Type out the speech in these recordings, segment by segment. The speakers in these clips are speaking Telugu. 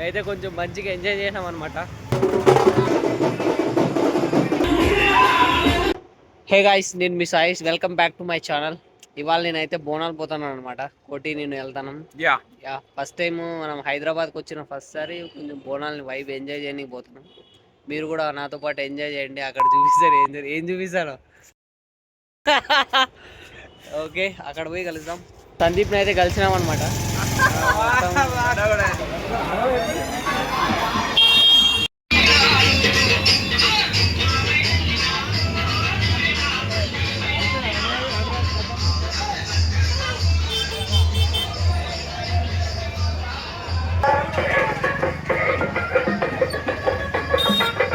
అయితే కొంచెం మంచిగా ఎంజాయ్ చేసాం అనమాట. హే గాయ్స్, నేను మీ సాయిస్. Welcome back to my channel. ఇవాళ నేనైతే బోనాలు పోతున్నాను అనమాట. కోటి నేను వెళ్తాను. యా ఫస్ట్ టైం మనం హైదరాబాద్కి వచ్చిన ఫస్ట్ సారి కొంచెం బోనాలని వైబ్ ఎంజాయ్ చేయడానికి పోతున్నాం. మీరు కూడా నాతో పాటు ఎంజాయ్ చేయండి. అక్కడ చూపిస్తారు ఏం చూపిస్తాను. ఓకే, అక్కడ పోయి కలుద్దాం. సందీప్ని అయితే కలిసినాం అనమాట.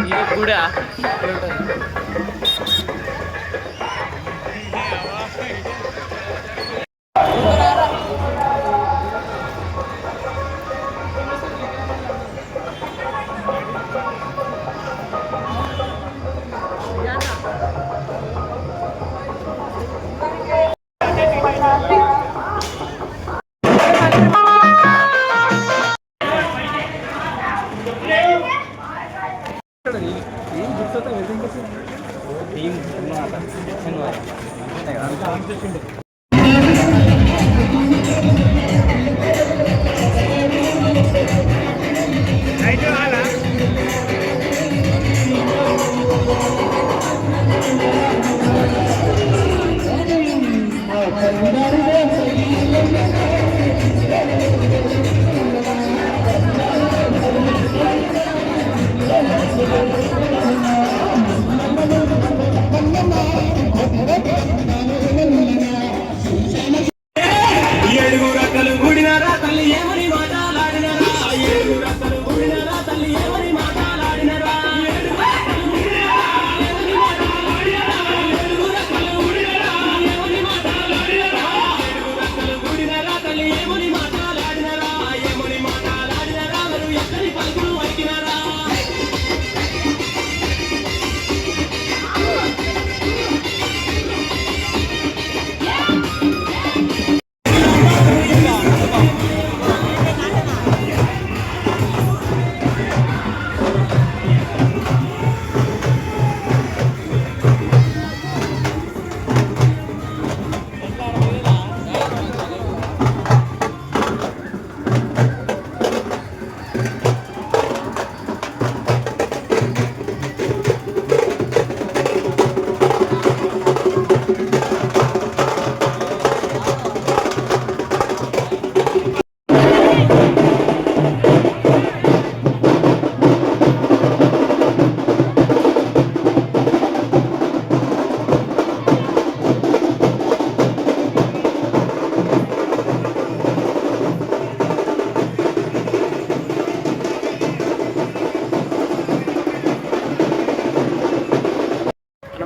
ఇది కూడా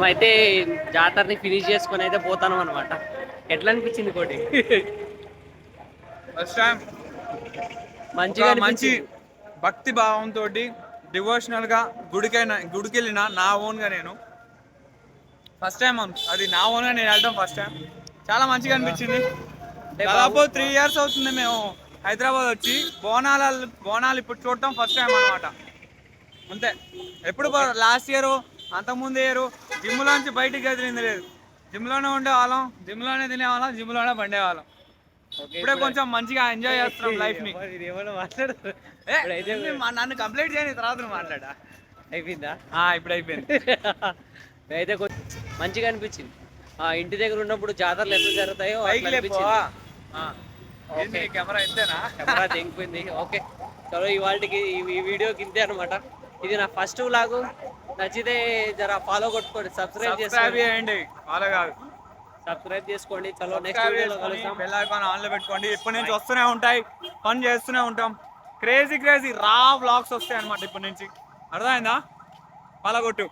అయితే జాతరని ఫినిష్ చేసుకొని అయితే పోతాను అనమాట. ఎట్లా అనిపించింది కోటి? ఫస్ట్ టైం మంచి భక్తి భావంతో డివోషనల్ గా గుడికి వెళ్ళిన నా ఓన్ గా నేను ఫస్ట్ టైం అది నా ఓన్ గా నేను వెళ్ళడం ఫస్ట్ టైం. చాలా మంచిగా అనిపించింది. దాదాపు 3 years అవుతుంది మేము హైదరాబాద్ వచ్చి. బోనాలు ఇప్పుడు చూడటం ఫస్ట్ టైం అనమాట. అంతే. ఎప్పుడు లాస్ట్ ఇయర్ అంతకుముందు ఇయర్ జిమ్లోంచి బయటికి కదిలింది లేదు. జిమ్లోనే ఉండేవాళ్ళం, జిమ్లోనే తినేవాళ్ళం, జిమ్లోనే పండేవాళ్ళం. ఇప్పుడే కొంచెం మంచిగా ఎంజాయ్ చేస్తున్నాం లైఫ్ ని. నన్ను కంప్లీట్ చేయని తర్వాత మాట్లాడా. అయిపోయిందా? ఇప్పుడు అయిపోయింది. అయితే మంచిగా అనిపించింది. ఇంటి దగ్గర ఉన్నప్పుడు జాతరలు ఎట్లా జరుగుతాయో కెమెరా ఇంతేనా? కెమెరా తెగిపోయింది. ఓకే, చలో ఇవాళకి ఈ వీడియోకి ఇంతే అనమాట. ఇది నా ఫస్ట్ వ్లాగ్. నచ్చితే జర ఫాలో కొట్టుకోండి, సబ్స్క్రైబ్ చేయండి. సబ్స్క్రైబ్ చేసుకోండి. చలో నెక్స్ట్ వీడియోలో కలుద్దాం. బెల్ ఐకాన్ ఆన్ లో పెట్టుకోండి. ఇప్పటి నుంచి వస్తూనే ఉంటాయి, పని చేస్తూనే ఉంటాం. క్రేజీ రా వ్లాగ్స్ వస్తాయి అనమాట ఇప్పటి నుంచి. అర్థమైందా? ఫాలో కొట్టు.